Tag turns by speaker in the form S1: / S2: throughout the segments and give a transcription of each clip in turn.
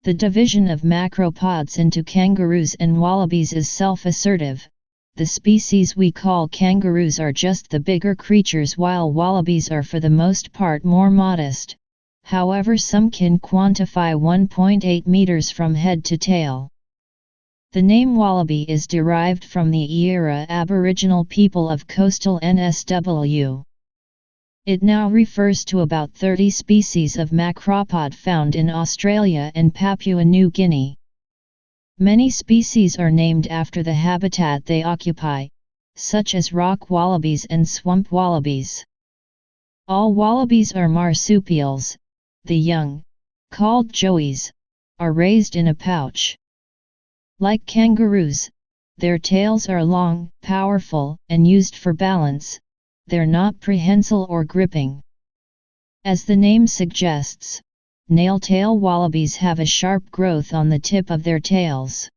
S1: The division of macropods into kangaroos and wallabies is self-assertive. The species we call kangaroos are just the bigger creatures while wallabies are for the most part more modest. However, some can quantify 1.8 meters from head to tail. The name Wallaby is derived from the Eora Aboriginal people of coastal NSW. It now refers to about 30 species of macropod found in Australia and Papua New Guinea. Many species are named after the habitat they occupy, such as rock wallabies and swamp wallabies. All wallabies are marsupials. The young, called joeys, are raised in a pouch. Like kangaroos, their tails are long, powerful, and used for balance. They're not prehensile or gripping. As the name suggests, nail-tail wallabies have a sharp growth on the tip of their tails.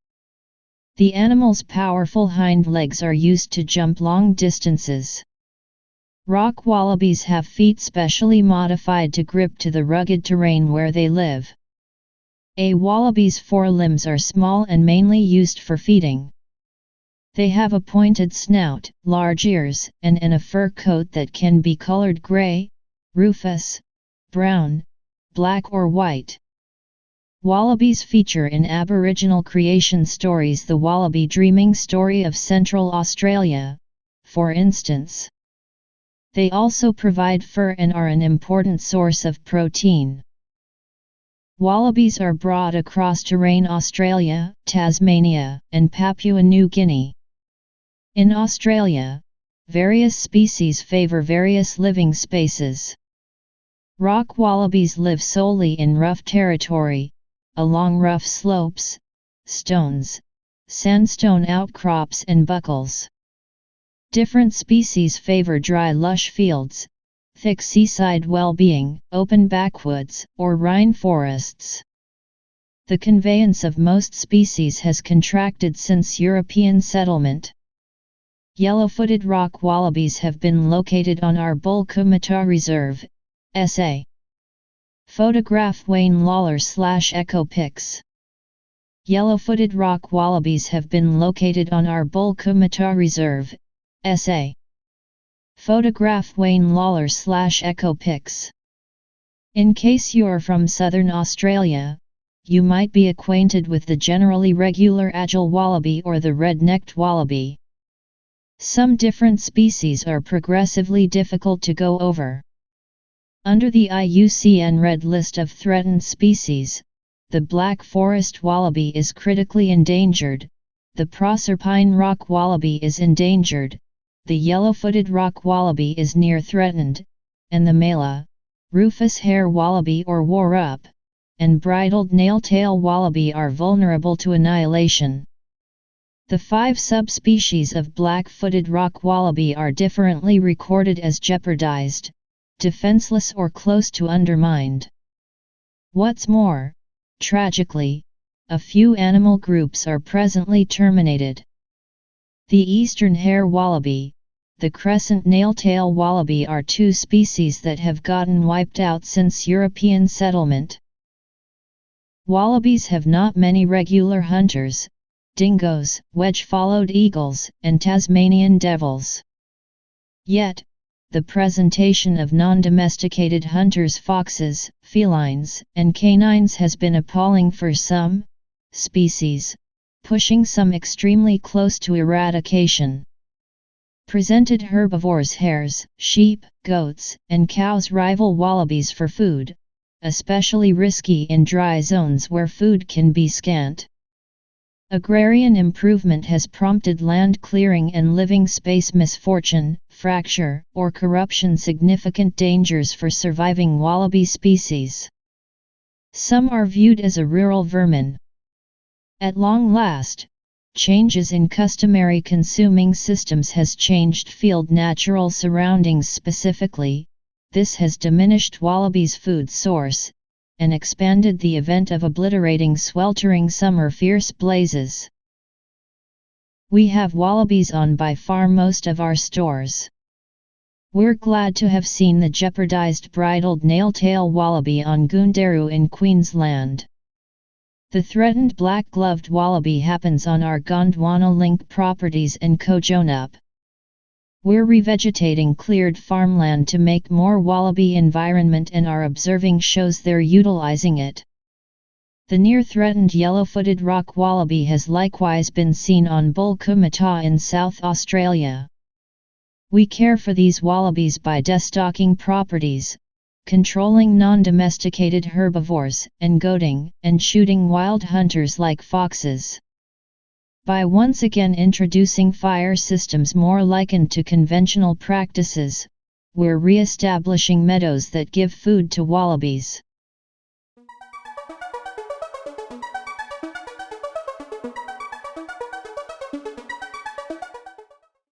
S1: The animal's powerful hind legs are used to jump long distances. Rock wallabies have feet specially modified to grip to the rugged terrain where they live. A wallaby's forelimbs are small and mainly used for feeding. They have a pointed snout, large ears, and a fur coat that can be colored gray, rufous, brown, black or white. Wallabies feature in Aboriginal creation stories, the Wallaby dreaming story of Central Australia, for instance. They also provide fur and are an important source of protein. Wallabies are brought across terrain Australia, Tasmania, and Papua New Guinea. In Australia, various species favor various living spaces. Rock wallabies live solely in rough territory, along rough slopes, stones, sandstone outcrops and buckles. Different species favor dry lush fields, thick seaside well-being, open backwoods, or rine forests. The conveyance of most species has contracted since European settlement. Yellow-footed rock wallabies have been located on our Bulkumata Reserve, SA. Photograph Wayne Lawler/Echo Pics. Yellow-footed rock wallabies have been located on our Bulkumata Reserve, SA. Photograph Wayne Lawler/Echo Pics. In case you're from southern Australia, you might be acquainted with the generally regular agile wallaby or the red-necked wallaby. Some different species are progressively difficult to go over. Under the IUCN Red List of Threatened Species, the black forest wallaby is critically endangered, the proserpine rock wallaby is endangered, the yellow-footed rock wallaby is near threatened, and the mala, rufous hair wallaby or warup, and bridled nail-tail wallaby are vulnerable to annihilation. The 5 subspecies of black-footed rock wallaby are differently recorded as jeopardized, defenseless or close to undermined. What's more, tragically, a few animal groups are presently terminated. The eastern hair wallaby, the crescent nail-tail wallaby are 2 species that have gotten wiped out since European settlement. Wallabies have not many regular hunters: dingoes, wedge-followed eagles, and Tasmanian devils. Yet, the presentation of non-domesticated hunters, foxes, felines, and canines has been appalling for some species, pushing some extremely close to eradication. Presented herbivores, hares, sheep, goats, and cows rival wallabies for food, especially risky in dry zones where food can be scant. Agrarian improvement has prompted land clearing and living space misfortune, fracture, or corruption, significant dangers for surviving wallaby species. Some are viewed as a rural vermin. At long last, changes in customary consuming systems has changed field natural surroundings specifically. This has diminished wallabies' food source, and expanded the event of obliterating sweltering summer fierce blazes. We have wallabies on by far most of our stores. We're glad to have seen the jeopardized bridled nail-tail wallaby on Goondaroo in Queensland. The threatened black-gloved wallaby happens on our Gondwana Link properties in Kojonup. We're revegetating cleared farmland to make more wallaby environment, and our observing shows they're utilizing it. The near-threatened yellow-footed rock wallaby has likewise been seen on Bulkumata in South Australia. We care for these wallabies by destocking properties, controlling non-domesticated herbivores, and goading and shooting wild hunters like foxes. By once again introducing fire systems more likened to conventional practices, we're re-establishing meadows that give food to wallabies.